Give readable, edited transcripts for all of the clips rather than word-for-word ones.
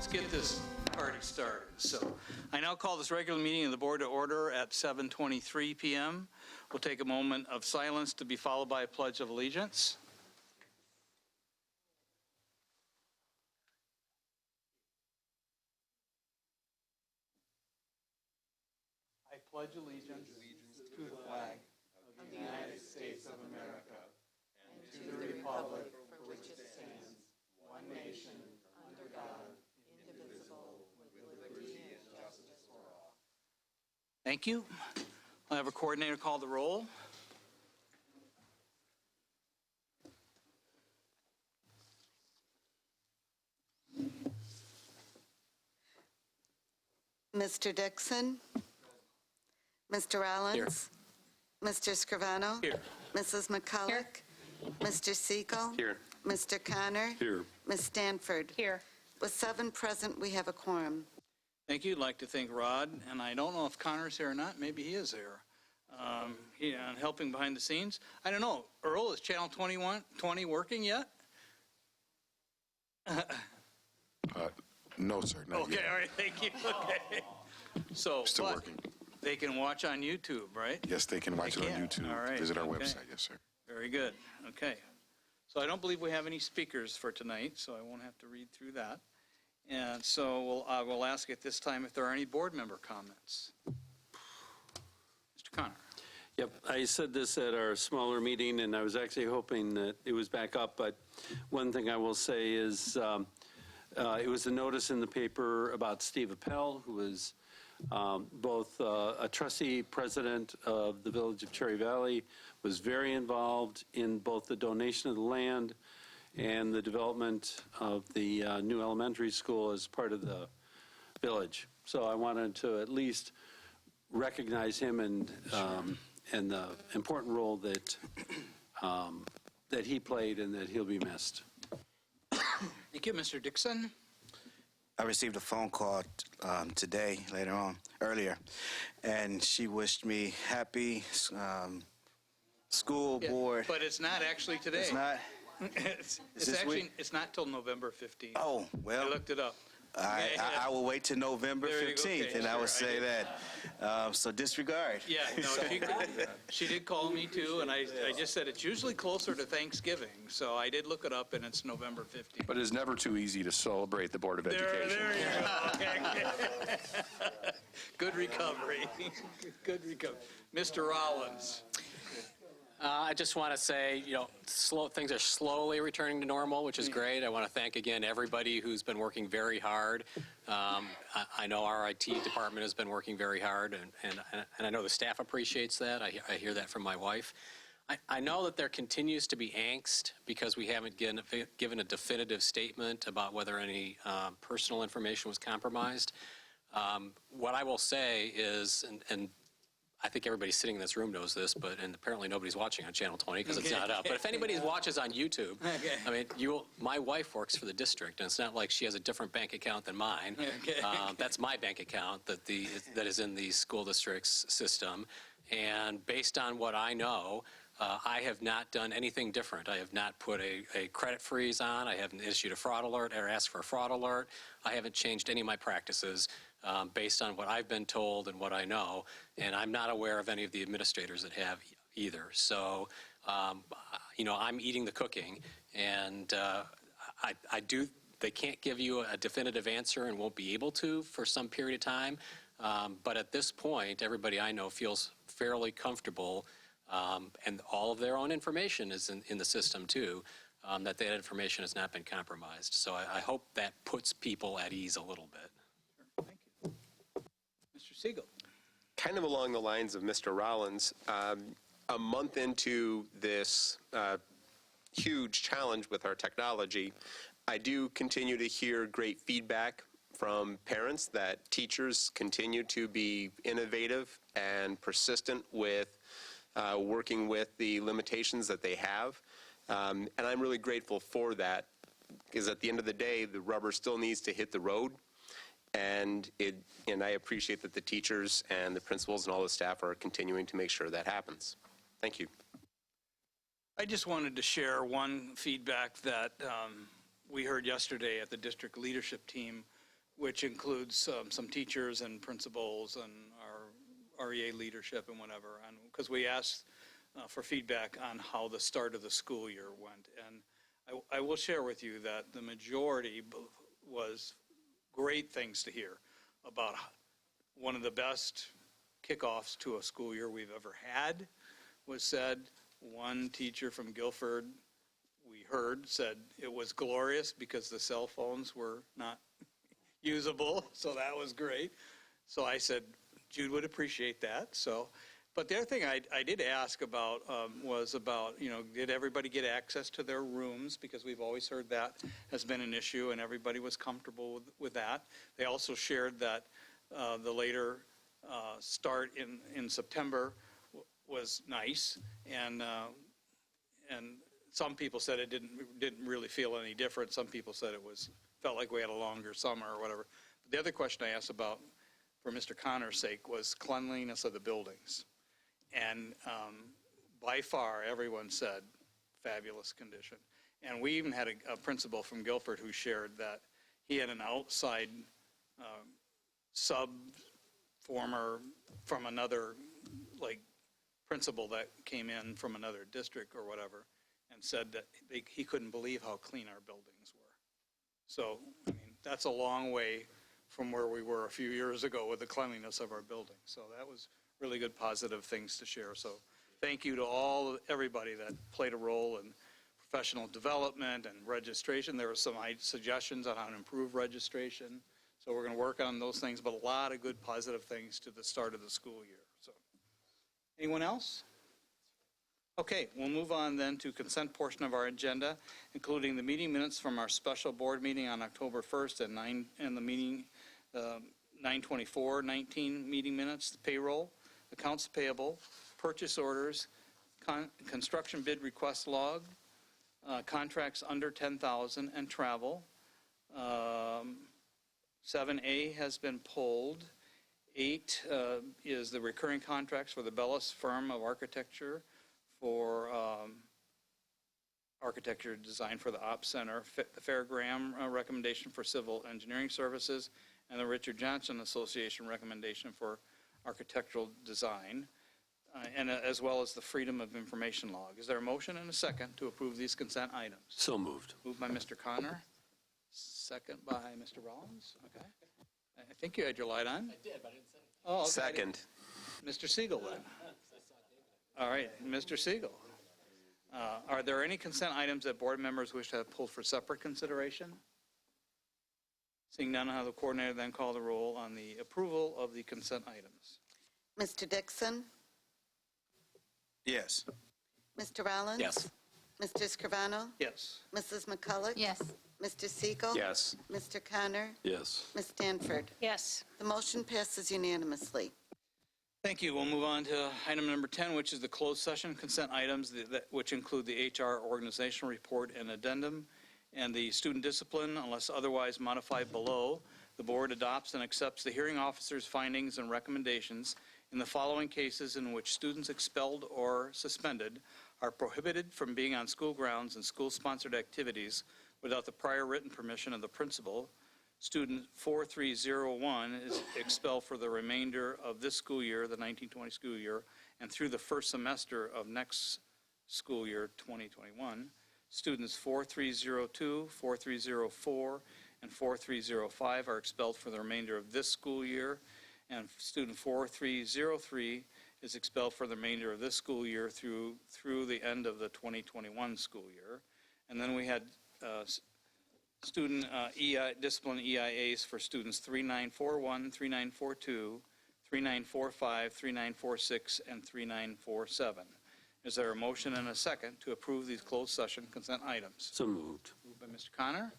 let's get this party started. So I now call this regular meeting of the board to order at 7:23 p.m. We'll take a moment of silence to be followed by a pledge of allegiance. I pledge allegiance to the flag of the United States of America and to the republic for which it stands, one nation, under God, indivisible, with liberty and justice for all. Thank you. I'll have a coordinator call the roll. Mr. Dixon? Mr. Rollins? Here. Mr. Scrivano? Here. Mrs. McCulloch? Mr. Siegel? Here. Mr. Connor? Here. Ms. Stanford? Here. With 7 present, we have a quorum. Thank you. I'd like to thank Rod, and I don't know if Connor's here or not. Maybe he is here. Helping behind the scenes. I don't know. Earl, is Channel 20 working yet? No, sir, not Okay, yet. all right, thank you. Okay. So, Still but working. they can watch on YouTube, right? Yes, they can watch They it on can. YouTube. All right, Visit our okay. website, yes, sir. Very good. Okay. So I don't believe we have any speakers for tonight, so I won't have to read through that. And so we'll ask at this time if there are any board member comments. Mr. Connor. Yep, I said this at our smaller meeting, and I was actually hoping that it was back up, but one thing I will say is it was a notice in the paper about Steve Appel, who is both a trustee president of the Village of Cherry Valley, was very involved in both the donation of the land and the development of the new elementary school as part of the village. So I wanted to at least recognize him and the important role that that he played and that he'll be missed. Thank you, Mr. Dixon. I received a phone call today, earlier, and she wished me happy school Yeah, board. but it's not actually today. It's not? It's this actually, week? it's not till November 15th. Oh, I well, looked it up. I will wait till November There you go. 15th, Okay, and I will sure, I say did. that. So disregard. Yeah, no, she did call me too, and I just said it's usually closer to Thanksgiving, so I did look it up, and it's November 15th. But it's never too easy to celebrate the Board of Education. There you go. Okay. Good recovery. Good recovery. Mr. Rollins. I just want to say, things are slowly returning to normal, which is great. I want to thank again everybody who's been working very hard. I know our IT department has been working very hard, and I know the staff appreciates that. I hear that from my wife. I know that there continues to be angst because we haven't given a definitive statement about whether any personal information was compromised. What I will say is, and I think everybody sitting in this room knows this, and apparently nobody's watching on Channel 20 because it's not up. But if anybody watches on YouTube, I mean, my wife works for the district, and it's not like she has a different bank account than mine. That's my bank account that is in the school district's system. And based on what I know, I have not done anything different. I have not put a credit freeze on. I haven't issued a fraud alert or asked for a fraud alert. I haven't changed any of my practices based on what I've been told and what I know. And I'm not aware of any of the administrators that have either. So, I'm eating the cooking. And they can't give you a definitive answer and won't be able to for some period of time. But at this point, everybody I know feels fairly comfortable, and all of their own information is in the system too, that information has not been compromised. So I hope that puts people at ease a little bit. Sure. Thank you. Mr. Siegel. Kind of along the lines of Mr. Rollins, a month into this huge challenge with our technology, I do continue to hear great feedback from parents that teachers continue to be innovative and persistent with working with the limitations that they have. And I'm really grateful for that, because at the end of the day, the rubber still needs to hit the road. And I appreciate that the teachers and the principals and all the staff are continuing to make sure that happens. Thank you. I just wanted to share one feedback that we heard yesterday at the district leadership team which includes some teachers and principals and our REA leadership and whatever, because we asked for feedback on how the start of the school year went. And I will share with you that the majority was great things to hear about one of the best kickoffs to a school year we've ever had was said. One teacher from Guilford, we heard, said it was glorious because the cell phones were not usable, so that was great. So I said, Jude would appreciate that. So, but the other thing I did ask about was about, did everybody get access to their rooms? Because we've always heard that has been an issue, and everybody was comfortable with that. They also shared that the later start in September was nice, and some people said it didn't really feel any different. Some people said felt like we had a longer summer or whatever. But the other question I asked about, for Mr. Connor's sake, was cleanliness of the buildings. And by far, everyone said fabulous condition. And we even had a principal from Guilford who shared that he had an outside former from another, principal that came in from another district or whatever, and said that he couldn't believe how clean our buildings were. So, that's a long way from where we were a few years ago with the cleanliness of our buildings. So that was really good, positive things to share. So thank you to everybody that played a role in professional development and registration. There were some suggestions on how to improve registration. So we're going to work on those things, but a lot of good, positive things to the start of the school year. So, anyone else? Okay, we'll move on then to consent portion of our agenda, including the meeting minutes from our special board meeting on October 1st and the meeting 9/24/19 meeting minutes, the payroll, accounts payable, purchase orders, construction bid request log, contracts under 10,000, and travel. 7A has been pulled. 8 is the recurring contracts for the Bellis firm of architecture for architecture design for the Ops Center, the Fairgram recommendation for civil engineering services, and the Richard Johnson Association recommendation for architectural design, and as well as the Freedom of Information log. Is there a motion and a second to approve these consent items? So moved. Moved by Mr. Connor, second by Mr. Rollins. Okay. I think you had your light on. I did, but I didn't say it. Oh, okay. Second. Mr. Siegel then. All right, Mr. Siegel. Are there any consent items that board members wish to have pulled for separate consideration? Seeing none, I'll have the coordinator then call the roll on the approval of the consent items. Mr. Dixon? Yes. Mr. Rollins? Yes. Mr. Scrivano? Yes. Mrs. McCulloch? Yes. Mr. Siegel? Yes. Mr. Connor? Yes. Ms. Stanford? Yes. The motion passes unanimously. Thank you. We'll move on to item number 10, which is the closed session consent items, which include the HR organizational report and addendum, and the student discipline, unless otherwise modified below. The board adopts and accepts the hearing officer's findings and recommendations in the following cases in which students expelled or suspended are prohibited from being on school grounds and school-sponsored activities without the prior written permission of the principal. Student 4301 is expelled for the remainder of this school year, the 1920 school year, and through the first semester of next school year, 2021. Students 4302, 4304, and 4305 are expelled for the remainder of this school year, and student 4303 is expelled for the remainder of this school year through the end of the 2021 school year. And then we had student discipline EIAs for students 3941, 3942, 3945, 3946, and 3947. Is there a motion and a second to approve these closed session consent items? So moved. Moved by Mr. Connor,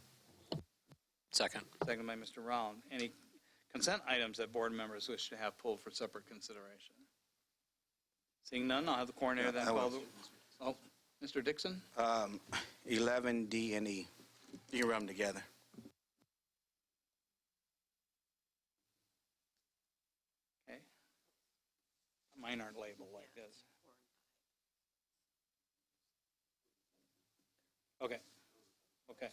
Second. second by Mr. Round. Any consent items that board members wish to have pulled for separate consideration? Seeing none, I'll have the coordinator then call the... Oh, Mr. Dixon? 11, D, and E. You can run them together. Okay. Mine aren't labeled like this. Okay. Okay.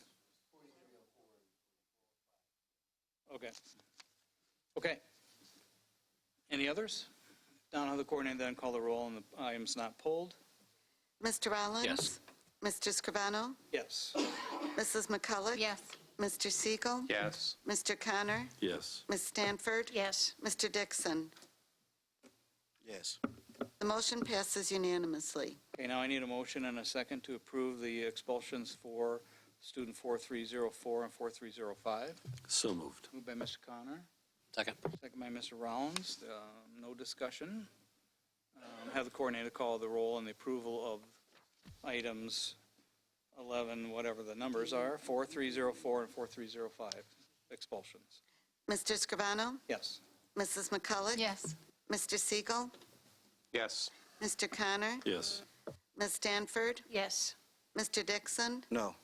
Okay. Okay. Any others? Donna, the coordinator, then call the roll on the items not pulled. Mr. Rollins? Yes. Mr. Scrivano? Yes. Mrs. McCulloch? Yes. Mr. Siegel? Yes. Mr. Connor? Yes. Ms. Stanford? Yes. Mr. Dixon? Yes. The motion passes unanimously. Okay, now I need a motion and a second to approve the expulsions for student 4304 and 4305. So moved. Moved by Mr. Connor, Second. second by Mr. Rollins. No discussion. Have the coordinator call the roll on the approval of items 11, whatever the numbers are, 4304 and 4305 expulsions. Mr. Scrivano? Yes. Mrs. McCulloch? Yes. Mr. Siegel? Yes. Mr. Connor? Yes. Ms. Stanford? Yes. Mr. Dixon? No.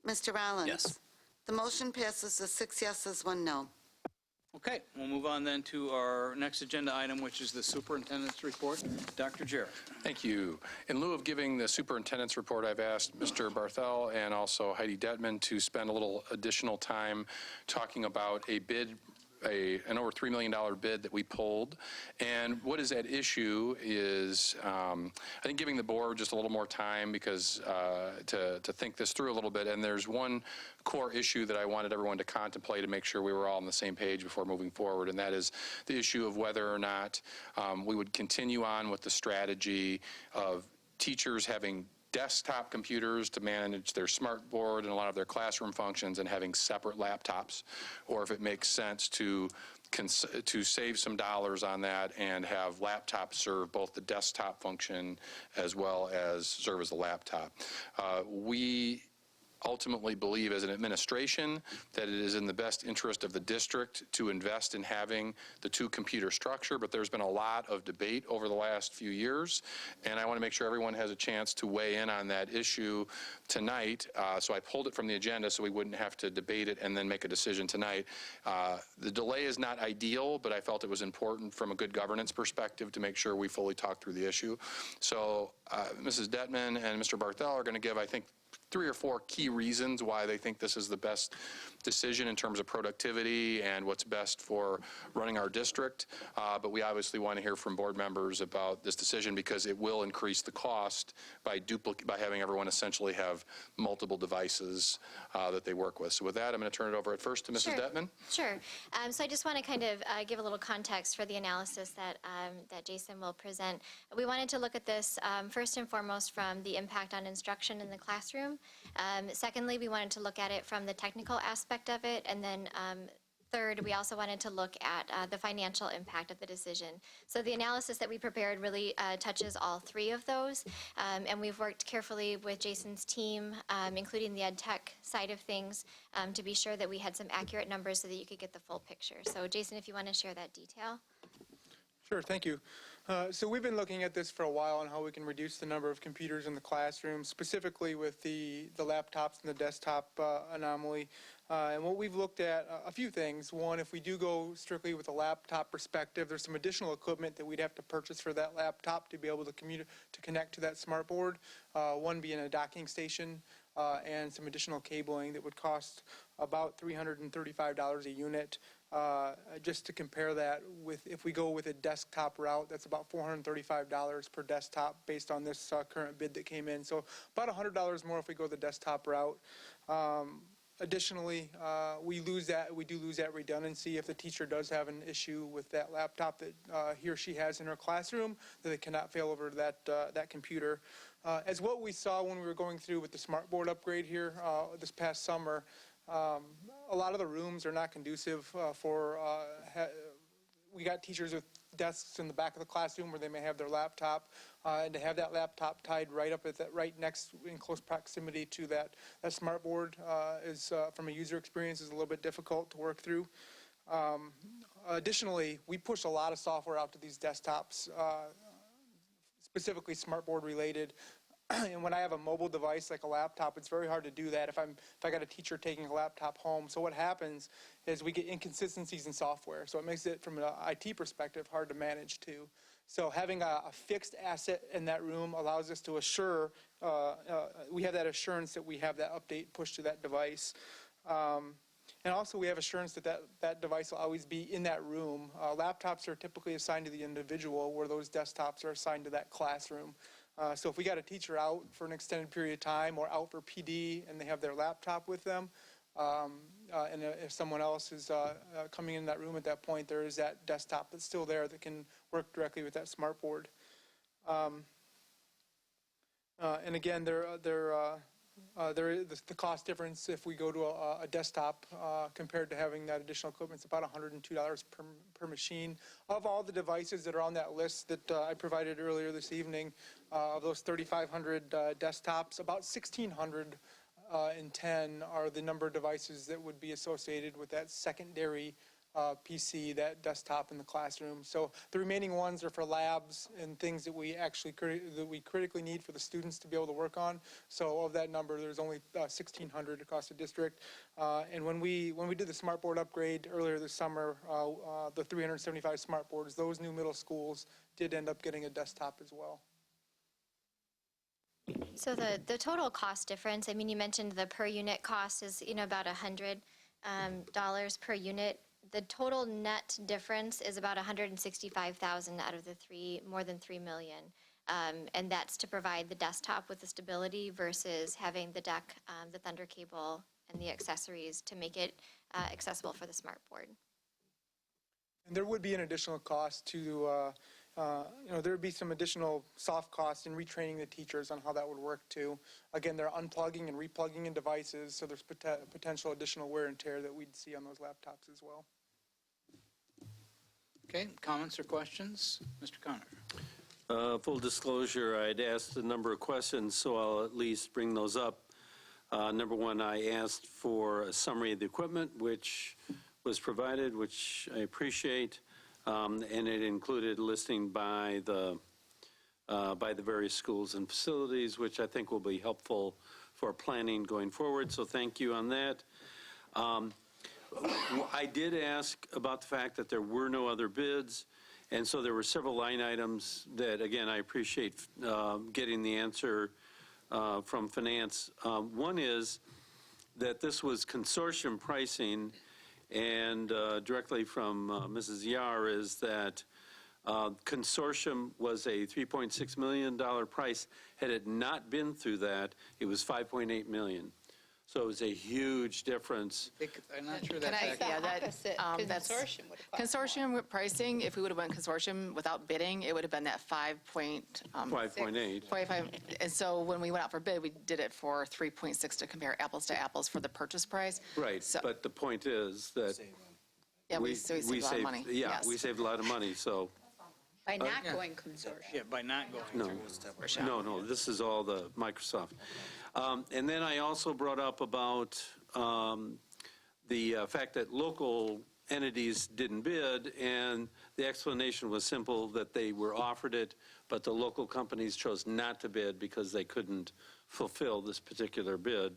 Mr. Rollins? Yes. The motion passes with 6 yeses, 1 no. Okay, we'll move on then to our next agenda item, which is the superintendent's report. Dr. Jarrett. Thank you. In lieu of giving the superintendent's report, I've asked Mr. Barthel and also Heidi Detman to spend a little additional time talking about a bid, an over $3 million bid that we pulled. And what is at issue is, I think, giving the board just a little more time because to think this through a little bit. And there's one core issue that I wanted everyone to contemplate and make sure we were all on the same page before moving forward, and that is the issue of whether or not we would continue on with the strategy of teachers having desktop computers to manage their smart board and a lot of their classroom functions and having separate laptops, or if it makes sense to save some dollars on that and have laptops serve both the desktop function as well as serve as a laptop. We ultimately believe as an administration that it is in the best interest of the district to invest in having the two computer structure, but there's been a lot of debate over the last few years, and I want to make sure everyone has a chance to weigh in on that issue tonight. So I pulled it from the agenda so we wouldn't have to debate it and then make a decision tonight. The delay is not ideal, but I felt it was important from a good governance perspective to make sure we fully talk through the issue. So Mrs. Detman and Mr. Barthel are going to give, I think, 3 or 4 key reasons why they think this is the best decision in terms of productivity and what's best for running our district. But we obviously want to hear from board members about this decision because it will increase the cost by having everyone essentially have multiple devices that they work with. So with that, I'm going to turn it over at first to Mrs. Detman. Sure. So I just want to kind of give a little context for the analysis that Jason will present. We wanted to look at this first and foremost from the impact on instruction in the classroom. Secondly, we wanted to look at it from the technical aspect of it, and then third, we also wanted to look at the financial impact of the decision. So the analysis that we prepared really touches all 3 of those, and we've worked carefully with Jason's team, including the ed tech side of things, to be sure that we had some accurate numbers so that you could get the full picture. So Jason, if you want to share that detail. Sure, thank you. So we've been looking at this for a while on how we can reduce the number of computers in the classroom, specifically with the laptops and the desktop anomaly. And what we've looked at, a few things. One, if we do go strictly with a laptop perspective, there's some additional equipment that we'd have to purchase for that laptop to be able to connect to that smart board. One being a docking station and some additional cabling that would cost about $335 a unit. Just to compare that with, if we go with a desktop route, that's about $435 per desktop based on this current bid that came in. So about $100 more if we go the desktop route. Additionally, we do lose that redundancy if the teacher does have an issue with that laptop that he or she has in her classroom, that they cannot fail over that computer. As what we saw when we were going through with the smart board upgrade here this past summer, a lot of the rooms are not conducive for, we got teachers with desks in the back of the classroom where they may have their laptop, and to have that laptop tied right up at that, right next in close proximity to that smart board is, from a user experience, is a little bit difficult to work through. Additionally, we push a lot of software out to these desktops, specifically smart board related. And when I have a mobile device like a laptop, it's very hard to do that if I got a teacher taking a laptop home. So what happens is we get inconsistencies in software. So it makes it, from an IT perspective, hard to manage too. So having a fixed asset in that room allows us to assure, we have that assurance that we have that update pushed to that device. And also, we have assurance that that device will always be in that room. Laptops are typically assigned to the individual, where those desktops are assigned to that classroom. So if we got a teacher out for an extended period of time or out for PD and they have their laptop with them, and if someone else is coming in that room at that point, there is that desktop that's still there that can work directly with that smart board. And again, there is the cost difference if we go to a desktop compared to having that additional equipment. It's about $102 per machine. Of all the devices that are on that list that I provided earlier this evening, of those 3,500 desktops, about 1,610 are the number of devices that would be associated with that secondary PC, that desktop in the classroom. So the remaining ones are for labs and things that we actually critically need for the students to be able to work on. So of that number, there's only 1,600 across the district. And when we did the smart board upgrade earlier this summer, the 375 smart boards, those new middle schools did end up getting a desktop as well. So the total cost difference, I mean, you mentioned the per unit cost is, about $100 per unit. The total net difference is about $165,000 out of the more than $3 million. And that's to provide the desktop with the stability versus having the deck, the Thunder cable, and the accessories to make it accessible for the smart board. And there would be an additional cost to, there would be some additional soft costs in retraining the teachers on how that would work too. Again, they're unplugging and replugging in devices, so there's potential additional wear and tear that we'd see on those laptops as well. Okay, comments or questions? Mr. Connor. Full disclosure, I'd asked a number of questions, so I'll at least bring those up. Number one, I asked for a summary of the equipment, which was provided, which I appreciate, and it included listing by the various schools and facilities, which I think will be helpful for planning going forward, so thank you on that. I did ask about the fact that there were no other bids, and so there were several line items that, again, I appreciate getting the answer from finance. One is that this was consortium pricing, and directly from Mrs. Yar is that consortium was a $3.6 million price. Had it not been through that, it was $5.8 million. So it was a huge difference. I'm not sure Can that's I, accurate. yeah, that's consortium pricing. If we would have went consortium without bidding, it would have been that 5.8. 5.5. And so when we went out for bid, we did it for 3.6 to compare apples to apples for the purchase price. Right, So, but the point is that yeah, we saved a lot of money. Yeah, Yes. we saved a lot of money, so, By not yeah. going consortium. Yeah, by not going no. through. No, this is all the Microsoft. And then I also brought up about the fact that local entities didn't bid, and the explanation was simple, that they were offered it, but the local companies chose not to bid because they couldn't fulfill this particular bid.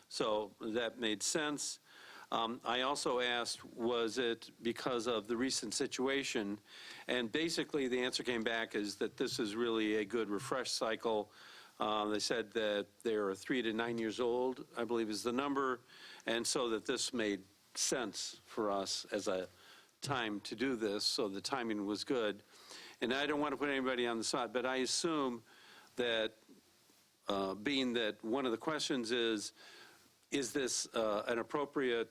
So that made sense. I also asked, was it because of the recent situation? And basically the answer came back is that this is really a good refresh cycle. They said that they're 3 to 9 years old, I believe is the number, and so that this made sense for us as a time to do this, so the timing was good. And I don't want to put anybody on the spot, but I assume that being that one of the questions is this an appropriate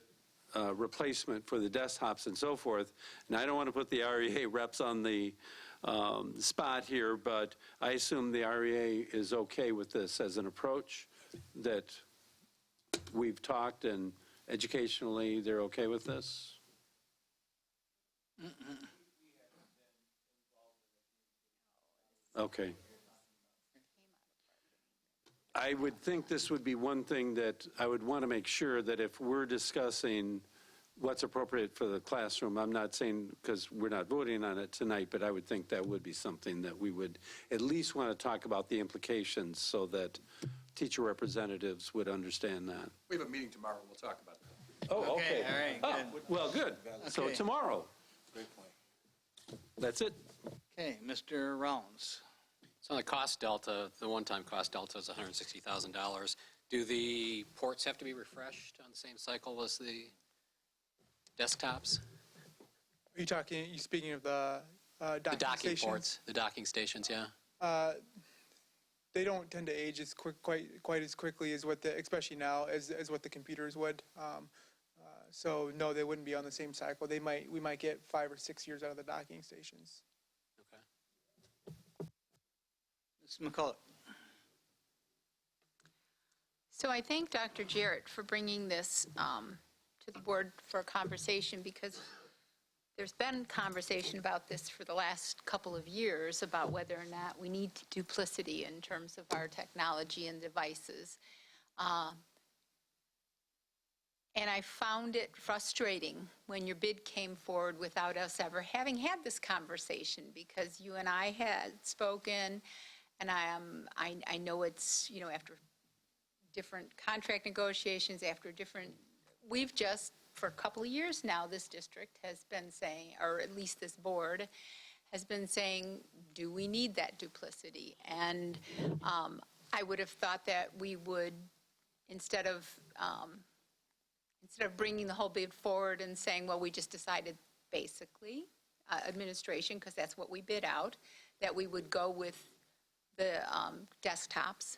replacement for the desktops and so forth? And I don't want to put the REA reps on the spot here, but I assume the REA is okay with this as an approach, that we've talked and educationally they're okay with this? Okay. I would think this would be one thing that I would want to make sure that if we're discussing what's appropriate for the classroom, I'm not saying because we're not voting on it tonight, but I would think that would be something that we would at least want to talk about the implications so that teacher representatives would understand that. We have a meeting tomorrow, we'll talk about that. Oh, okay. All right, Oh, good. well, good. So Okay. tomorrow. That's it. Okay, Mr. Rollins. So the cost delta, the one-time cost delta is $160,000. Do the ports have to be refreshed on the same cycle as the desktops? Are you speaking of the The docking docking stations? ports, the docking stations, yeah. They don't tend to age as quite as quickly as especially now, as what the computers would. So no, they wouldn't be on the same cycle. We might get 5 or 6 years out of the docking stations. Okay. Ms. McCullough. So I thank Dr. Jarrett for bringing this to the board for a conversation, because there's been conversation about this for the last couple of years about whether or not we need duplicity in terms of our technology and devices. And I found it frustrating when your bid came forward without us ever having had this conversation, because you and I had spoken, and I know it's, after different contract negotiations, we've just, for a couple of years now, this district has been saying, or at least this board has been saying, do we need that duplicity? And I would have thought that we would, instead of bringing the whole bid forward and saying, well, we just decided basically, administration, because that's what we bid out, that we would go with the desktops,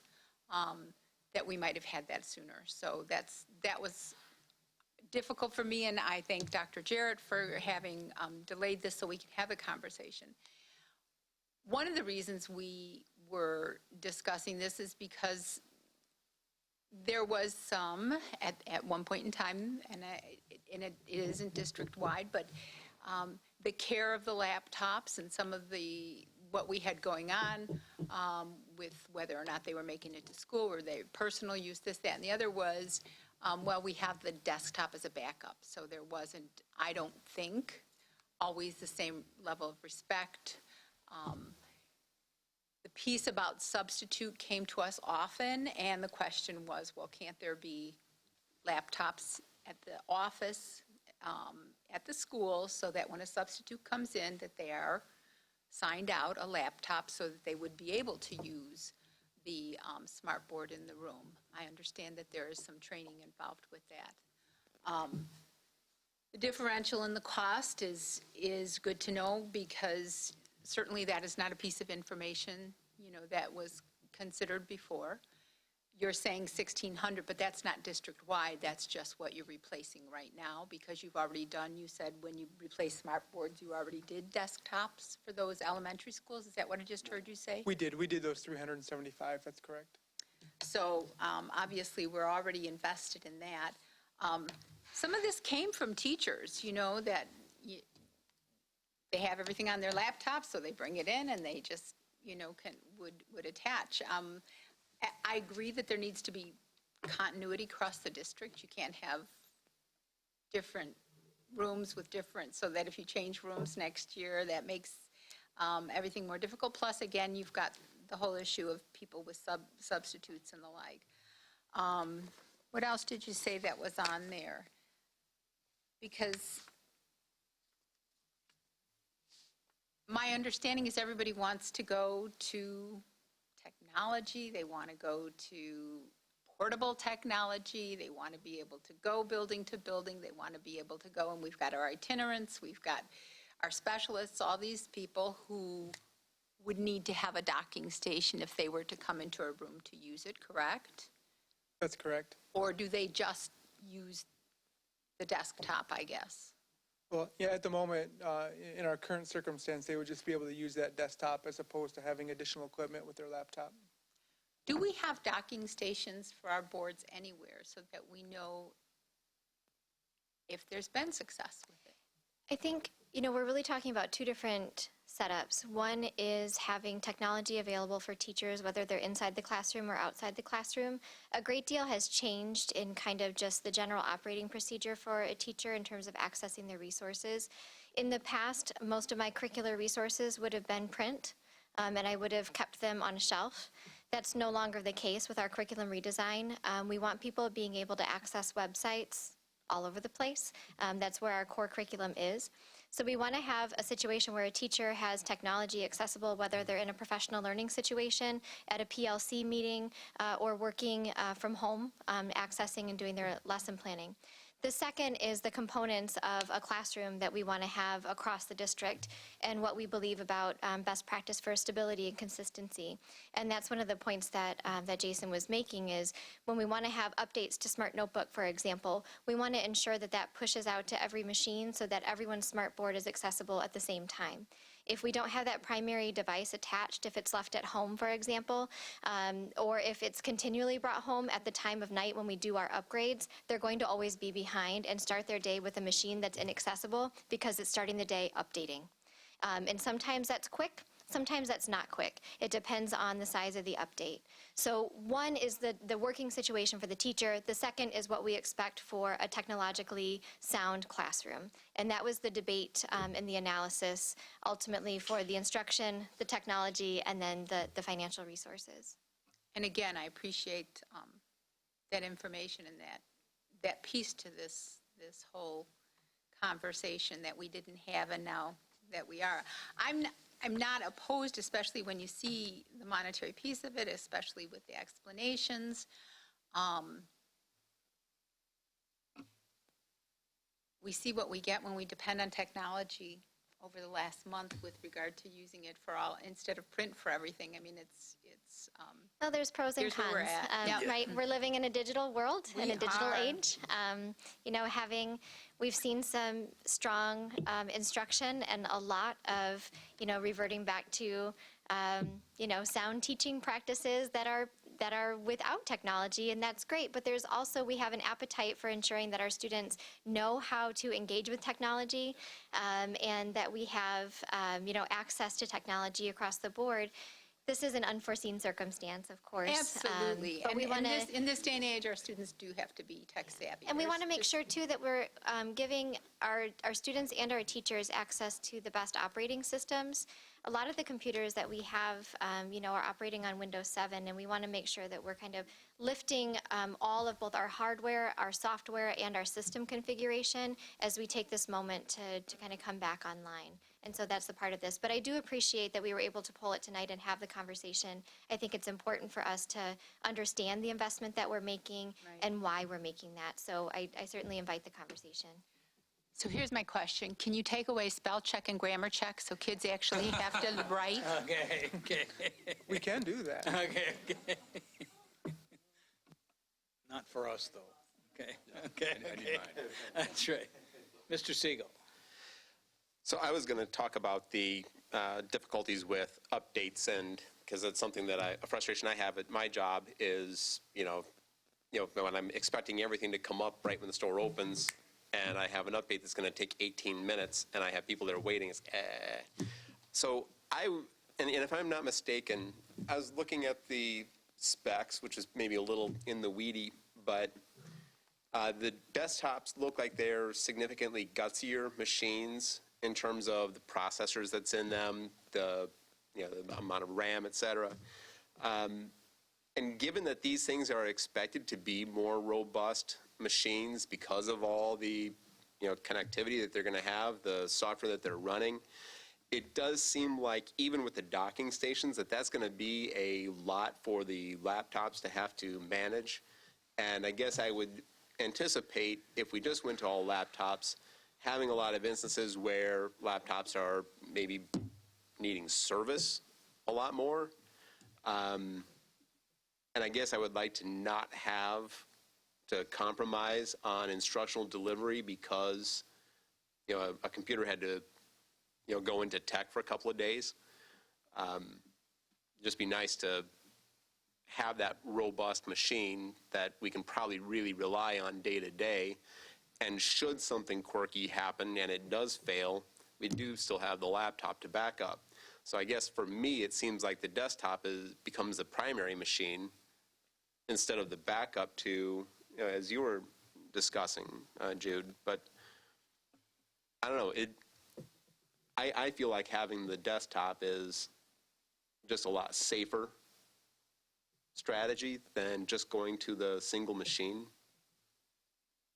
that we might have had that sooner. So that was difficult for me, and I thank Dr. Jarrett for having delayed this so we could have a conversation. One of the reasons we were discussing this is because there was some, at one point in time, and it isn't district-wide, but the care of the laptops and some of what we had going on with whether or not they were making it to school or their personal use, this, that, and the other was, well, we have the desktop as a backup. So there wasn't, I don't think, always the same level of respect. The piece about substitute came to us often, and the question was, well, can't there be laptops at the office, at the school, so that when a substitute comes in, that they are signed out a laptop so that they would be able to use the smart board in the room. I understand that there is some training involved with that. The differential in the cost is good to know, because certainly that is not a piece of information, that was considered before. You're saying 1,600, but that's not district-wide. That's just what you're replacing right now, because you've already done, you said when you replaced smart boards, you already did desktops for those elementary schools. Is that what I just heard you say? We did those 375, that's correct. So obviously, we're already invested in that. Some of this came from teachers, that they have everything on their laptop, so they bring it in and they just, would attach. I agree that there needs to be continuity across the district. You can't have different rooms with different, so that if you change rooms next year, that makes everything more difficult. Plus, again, you've got the whole issue of people with substitutes and the like. What else did you say that was on there? Because my understanding is everybody wants to go to technology. They want to go to portable technology. They want to be able to go building to building. They want to be able to go, and we've got our itinerants, we've got our specialists, all these people who would need to have a docking station if they were to come into a room to use it, correct? That's correct. Or do they just use the desktop, I guess? Well, yeah, at the moment, in our current circumstance, they would just be able to use that desktop as opposed to having additional equipment with their laptop. Do we have docking stations for our boards anywhere so that we know if there's been success with it? I think, we're really talking about two different setups. One is having technology available for teachers, whether they're inside the classroom or outside the classroom. A great deal has changed in kind of just the general operating procedure for a teacher in terms of accessing their resources. In the past, most of my curricular resources would have been print, and I would have kept them on a shelf. That's no longer the case with our curriculum redesign. We want people being able to access websites all over the place. That's where our core curriculum is. So we want to have a situation where a teacher has technology accessible, whether they're in a professional learning situation, at a PLC meeting, or working from home, accessing and doing their lesson planning. The second is the components of a classroom that we want to have across the district and what we believe about best practice for stability and consistency. And that's one of the points that, that Jason was making is when we want to have updates to Smart Notebook, for example, we want to ensure that that pushes out to every machine so that everyone's smart board is accessible at the same time. If we don't have that primary device attached, if it's left at home, for example, or if it's continually brought home at the time of night when we do our upgrades, they're going to always be behind and start their day with a machine that's inaccessible because it's starting the day updating. And sometimes that's quick, sometimes that's not quick. It depends on the size of the update. So one is the working situation for the teacher. The second is what we expect for a technologically sound classroom. And that was the debate and the analysis ultimately for the instruction, the technology, and then the financial resources. And again, I appreciate that information and that piece to this whole conversation that we didn't have and now that we are. I'm not opposed, especially when you see the monetary piece of it, especially with the explanations. We see what we get when we depend on technology over the last month with regard to using it for all, instead of print for everything. I mean, it's Well, there's pros and Here's where cons, we're at. Yeah. right? We're living in a digital world, in We a digital are. age. You know, we've seen some strong instruction and a lot of, you know, reverting back to, you know, sound teaching practices that are without technology, and that's great. But there's also, we have an appetite for ensuring that our students know how to engage with technology, and that we have, you know, access to technology across the board. This is an unforeseen circumstance, of course. absolutely. But we want to, in this day and age, our students do have to be tech savvy. and we want to make There's- sure too that we're giving our students and our teachers access to the best operating systems. A lot of the computers that we have, you know, are operating on Windows 7, and we want to make sure that we're kind of lifting all of both our hardware, our software, and our system configuration as we take this moment to kind of come back online. And so that's the part of this. But I do appreciate that we were able to pull it tonight and have the conversation. I think it's important for us to understand the investment that we're making Right. and why we're making that. So I certainly invite the conversation. So here's my question. Can you take away spell check and grammar check so kids actually have to write? Okay. We can do that. Okay. Not for us, though. Okay. I need mine. That's right. Mr. Siegel. So I was going to talk about the difficulties with updates, and because it's something that a frustration I have at my job is, you know, when I'm expecting everything to come up right when the store opens, and I have an update that's going to take 18 minutes, and I have people that are waiting. It's So and if I'm not mistaken, I was looking at the specs, which is maybe a little in the weedy, but the desktops look like they're significantly gutsier machines in terms of the processors that's in them, the amount of RAM, et cetera. And given that these things are expected to be more robust machines because of all the connectivity that they're going to have, the software that they're running, it does seem like even with the docking stations that's going to be a lot for the laptops to have to manage. And I guess I would anticipate if we just went to all laptops, having a lot of instances where laptops are maybe needing service a lot more. And I guess I would like to not have to compromise on instructional delivery because, a computer had to, go into tech for a couple of days. Just be nice to have that robust machine that we can probably really rely on day to day. And should something quirky happen and it does fail, we do still have the laptop to back up. So I guess for me, it seems like the desktop becomes the primary machine instead of the backup to, as you were discussing, Jude. But I don't know. I feel like having the desktop is just a lot safer strategy than just going to the single machine.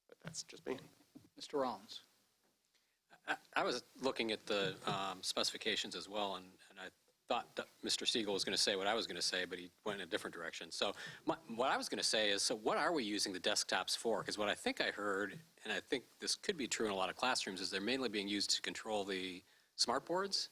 But that's just me. Mr. Rollins. I was looking at the specifications as well, and thought that Mr. Siegel was going to say what I was going to say, but he went in a different direction. So what I was going to say is, so what are we using the desktops for? Because what I think I heard, and I think this could be true in a lot of classrooms, is they're mainly being used to control the smart boards.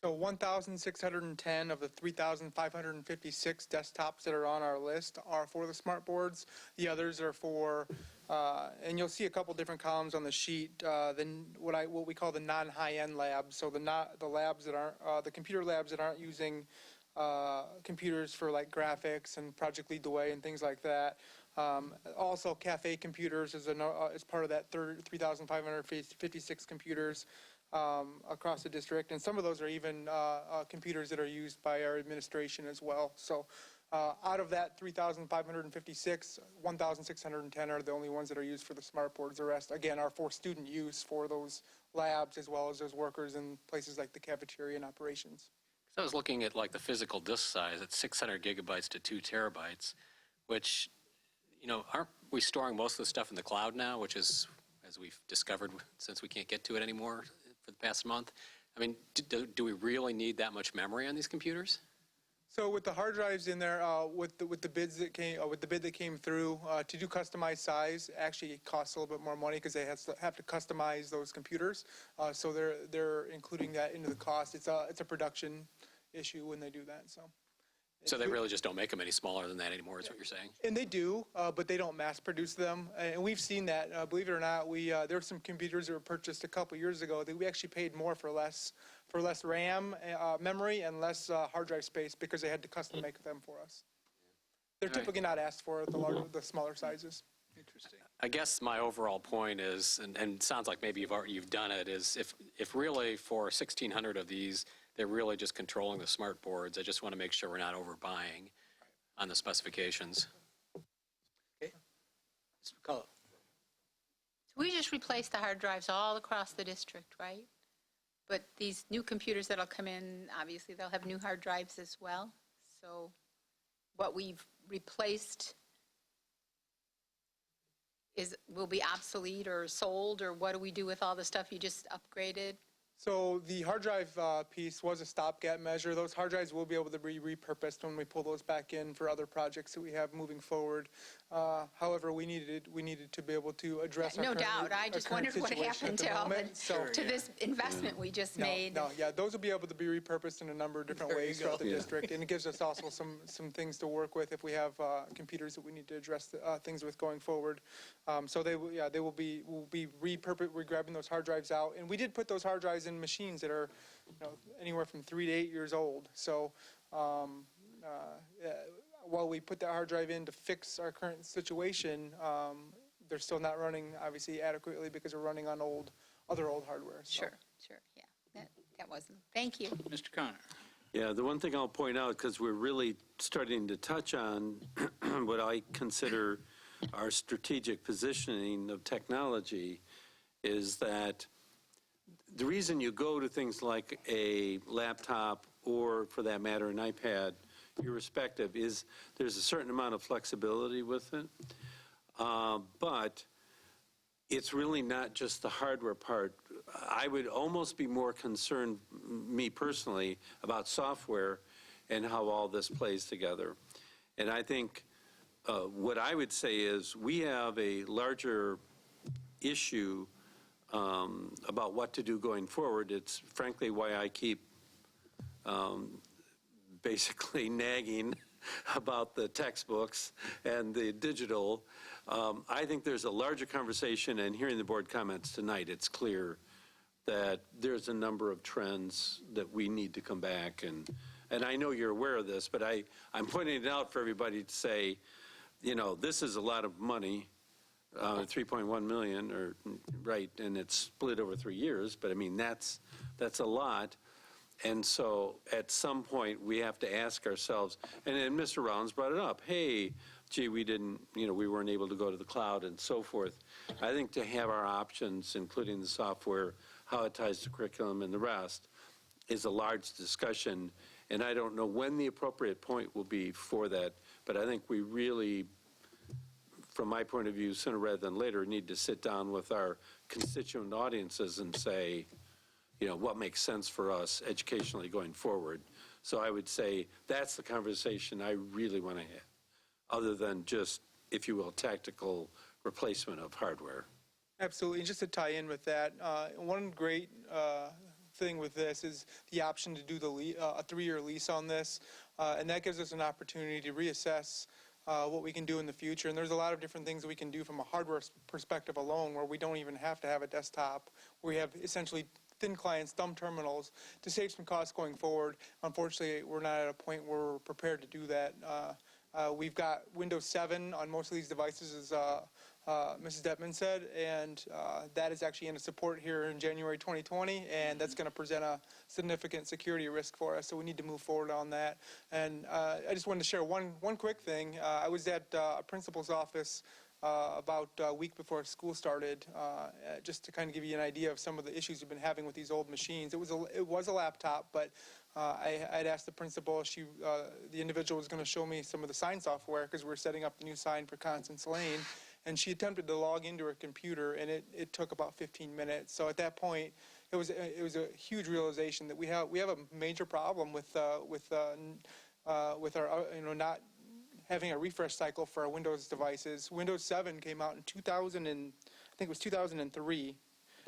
So 1,610 of the 3,556 desktops that are on our list are for the smart boards. The others are for, and you'll see a couple different columns on the sheet. Then what we call the non-high-end labs. So the labs that aren't the computer labs that aren't using computers for like graphics and Project Lead the Way and things like that. Also, cafe computers is part of that 3,556 computers. Across the district, and some of those are even computers that are used by our administration as well. So out of that 3,556, 1,610 are the only ones that are used for the smart boards. The rest, again, are for student use for those labs as well as those workers in places like the cafeteria and operations. So I was looking at like the physical disk size at 600 gigabytes to 2 terabytes, which, aren't we storing most of the stuff in the cloud now, which is, as we've discovered, since we can't get to it anymore for the past month. I mean, do we really need that much memory on these computers? So with the hard drives in there, with the bids that came, with the bid that came through, to do customized size, actually it costs a little bit more money because they have to customize those computers. So they're including that into the cost. It's a production issue when they do that. So they really just don't make them any smaller than that anymore, is what you're saying? And they do, but they don't mass produce them. And we've seen that. Believe it or not, there were some computers that were purchased a couple years ago that we actually paid more for less RAM memory and less hard drive space because they had to custom make them for us. They're typically not asked for the smaller sizes. Interesting. I guess my overall point is, and it sounds like maybe you've done it, is if really for 1,600 of these, they're really just controlling the smart boards. I just want to make sure we're not overbuying on the specifications. Okay. Mr. McCullough. So we just replaced the hard drives all across the district, right? But these new computers that'll come in, obviously they'll have new hard drives as well. So what we've replaced will be obsolete or sold, or what do we do with all the stuff you just upgraded? So the hard drive piece was a stopgap measure. Those hard drives will be able to be repurposed when we pull those back in for other projects that we have moving forward. However, we needed to be able to address No doubt. I just wondered what happened to this investment we just made. Yeah, those will be able to be repurposed in a number of different ways throughout the district, and it gives us also some things to work with if we have computers that we need to address things with going forward. So we'll be repurposed. We're grabbing those hard drives out, and we did put those hard drives in machines that are anywhere from 3 to 8 years old. So while we put that hard drive in to fix our current situation, they're still not running obviously adequately because we're running on other old hardware. So. Sure, yeah. That wasn't. Thank you. Mr. Connor. Yeah, the one thing I'll point out, because we're really starting to touch on what I consider our strategic positioning of technology, is that the reason you go to things like a laptop or, for that matter, an iPad, irrespective, is there's a certain amount of flexibility with it. But it's really not just the hardware part. I would almost be more concerned, me personally, about software and how all this plays together. And I think what I would say is we have a larger issue about what to do going forward. It's frankly why I keep basically nagging about the textbooks and the digital. I think there's a larger conversation, and hearing the board comments tonight, it's clear that there's a number of trends that we need to come back. And I know you're aware of this, but I'm pointing it out for everybody to say, this is a lot of money. 3.1 million, or right, and it's split over 3 years, but I mean that's a lot. And so at some point we have to ask ourselves, and then Mr. Rollins brought it up, hey, gee, we weren't able to go to the cloud and so forth. I think to have our options, including the software, how it ties to curriculum and the rest, is a large discussion, and I don't know when the appropriate point will be for that, but I think we really, from my point of view, sooner rather than later, need to sit down with our constituent audiences and say, what makes sense for us educationally going forward. So I would say that's the conversation I really want to have, other than just, if you will, tactical replacement of hardware. Absolutely. And just to tie in with that, one great thing with this is the option to do a 3-year lease on this. And that gives us an opportunity to reassess what we can do in the future. And there's a lot of different things we can do from a hardware perspective alone, where we don't even have to have a desktop. We have essentially thin clients, thumb terminals, to save some costs going forward. Unfortunately, we're not at a point where we're prepared to do that. We've got Windows 7 on most of these devices, as Mrs. Detman said, and that is actually into support here in January 2020, and that's going to present a significant security risk for us, so we need to move forward on that. And I just wanted to share one quick thing. I was at a principal's office about a week before school started, just to kind of give you an idea of some of the issues we've been having with these old machines. It was a laptop, but I'd asked the principal, the individual was going to show me some of the sign software because we're setting up the new sign for Constance Lane, and she attempted to log into her computer, and it took about 15 minutes. So at that point, it was a huge realization that we have a major problem with our not having a refresh cycle for our Windows devices. Windows 7 came out in 2003.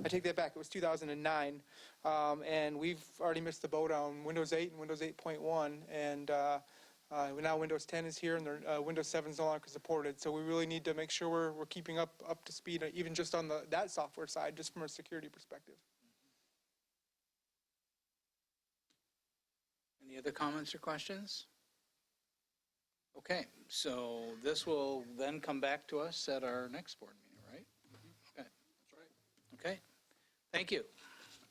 I take that back, it was 2009. And we've already missed the boat on Windows 8 and Windows 8.1. And now Windows 10 is here, and Windows 7 is no longer supported. So we really need to make sure we're keeping up to speed, even just on that software side, just from a security perspective. Any other comments or questions? Okay, so this will then come back to us at our next board meeting, right? Okay. That's right. Okay, thank you.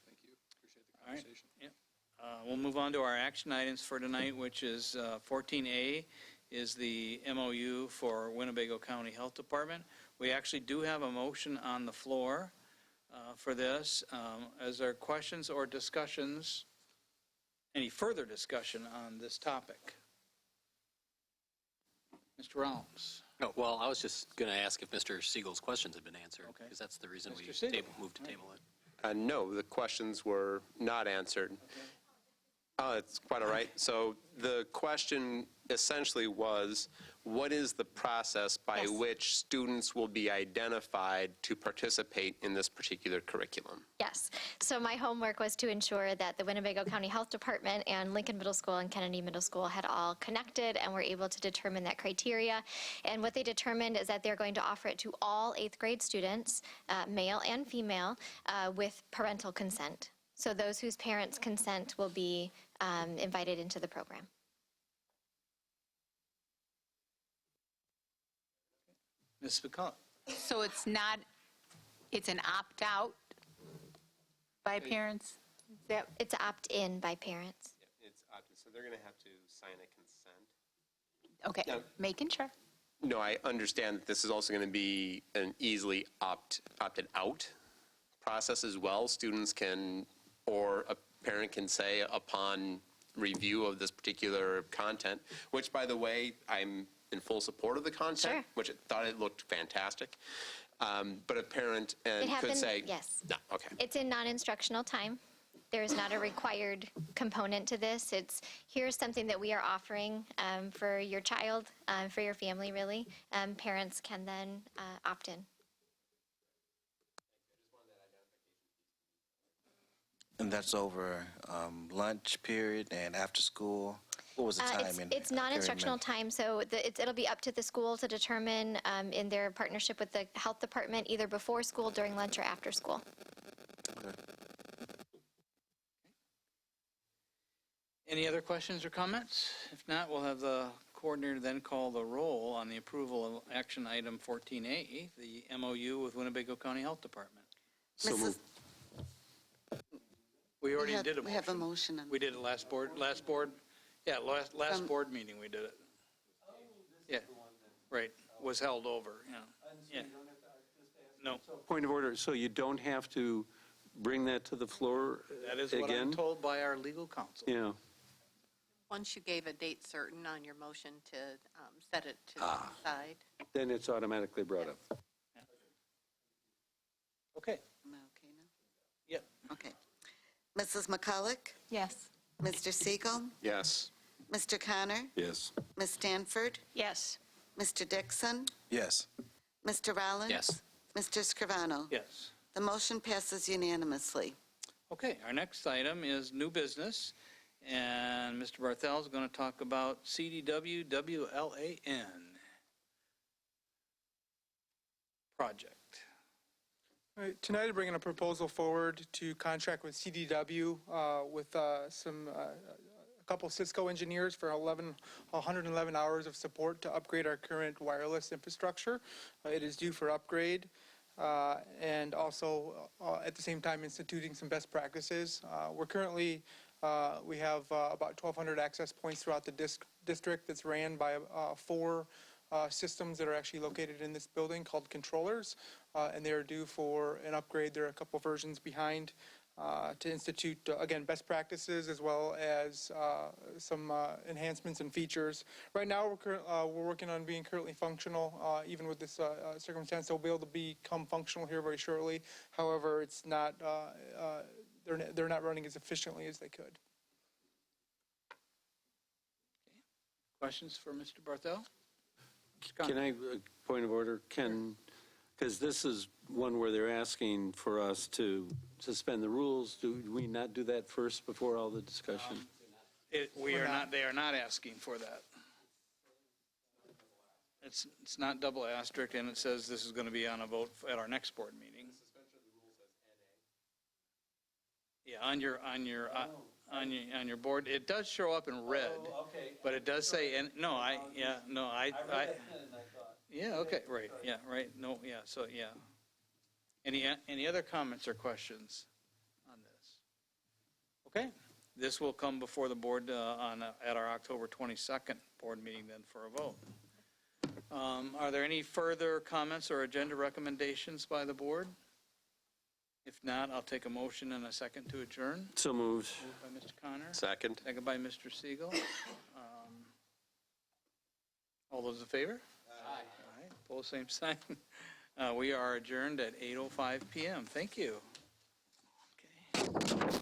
Thank you. Appreciate the All right. conversation. Yep. We'll move on to our action items for tonight, which is 14A is the MOU for Winnebago County Health Department. We actually do have a motion on the floor for this. Is there questions or discussions, any further discussion on this topic? Mr. Rollins. Oh, well, I was just going to ask if Mr. Siegel's questions had been answered, Okay. because that's the reason Mr. we Siegel. moved to table it. No, the questions were not answered. It's quite all right. So the question essentially was, what is the process by Yes. which students will be identified to participate in this particular curriculum? Yes. So my homework was to ensure that the Winnebago County Health Department and Lincoln Middle School and Kennedy Middle School had all connected and were able to determine that criteria. And what they determined is that they're going to offer it to all 8th grade students, male and female, with parental consent. So those whose parents consent will be invited into the program. Ms. Spicoli. So it's an opt-out by parents? Is that It's opt-in by parents. It's opted, so they're going to have to sign a consent. okay? No. Making sure. No, I understand that this is also going to be an easily opted out process as well. Students can, or a parent can say upon review of this particular content, which, by the way, I'm in full support of the content, Sure. which I thought it looked fantastic. But a parent It could happened- say, yes. no, okay. It's in non-instructional time. There is not a required component to this. It's, here's something that we are offering for your child, for your family, really. Parents can then opt in. And that's over lunch period and after school? What was the time? It's non-instructional time, so it'll be up to the school to determine in their partnership with the health department, either before school, during lunch, or after school. Any other questions or comments? If not, we'll have the coordinator then call the roll on the approval of action item 14A, the MOU with Winnebago County Health Department. So Mrs. moved. We already did a motion. We have a motion. We did it last board, yeah, last board meeting we did it. Yeah, right, was held over, yeah. No, Point of order, so you don't have to bring that to the floor that is what I'm again? told by our legal counsel. Yeah. Once you gave a date certain on your motion to set it to the side. Then it's automatically brought up. Okay, Am I okay now? yep. Okay. Mrs. McCulloch? Yes. Mr. Siegel? Yes. Mr. Connor? Yes. Ms. Stanford? Yes. Mr. Dixon? Yes. Mr. Rollins? Yes. Mr. Scrivano? Yes. The motion passes unanimously. Okay, our next item is new business, and Mr. Barthel is going to talk about CDW WLAN project. All right, tonight I'm bringing a proposal forward to contract with CDW with a couple Cisco engineers for 111 hours of support to upgrade our current wireless infrastructure. It is due for upgrade. And also at the same time instituting some best practices. We're currently, we have about 1,200 access points throughout the district that's ran by 4 systems that are actually located in this building called controllers, and they are due for an upgrade. They're a couple versions behind to institute, again, best practices as well as some enhancements and features. Right now, we're working on being currently functional, even with this circumstance. They'll be able to become functional here very shortly. However, it's not, they're not running as efficiently as they could. Questions for Mr. Barthel? Can I, point of order, because this is one where they're asking for us to suspend the rules. Do we not do that first before all the discussion? They are not asking for that. It's not double asterisk, and it says this is going to be on a vote at our next board meeting. Yeah, on your board, it does show up in red, but it does say, and yeah, okay, right, yeah, right, no, yeah, so, yeah. Any other comments or questions on this? Okay, this will come before the board at our October 22nd board meeting then for a vote. Are there any further comments or agenda recommendations by the board? If not, I'll take a motion and a second to adjourn. So moved. Moved by Mr. Connor. Second. Second by Mr. Siegel. All those in favor? Aye. All right, opposed, same sign. We are adjourned at 8:05 p.m. Thank you. Okay.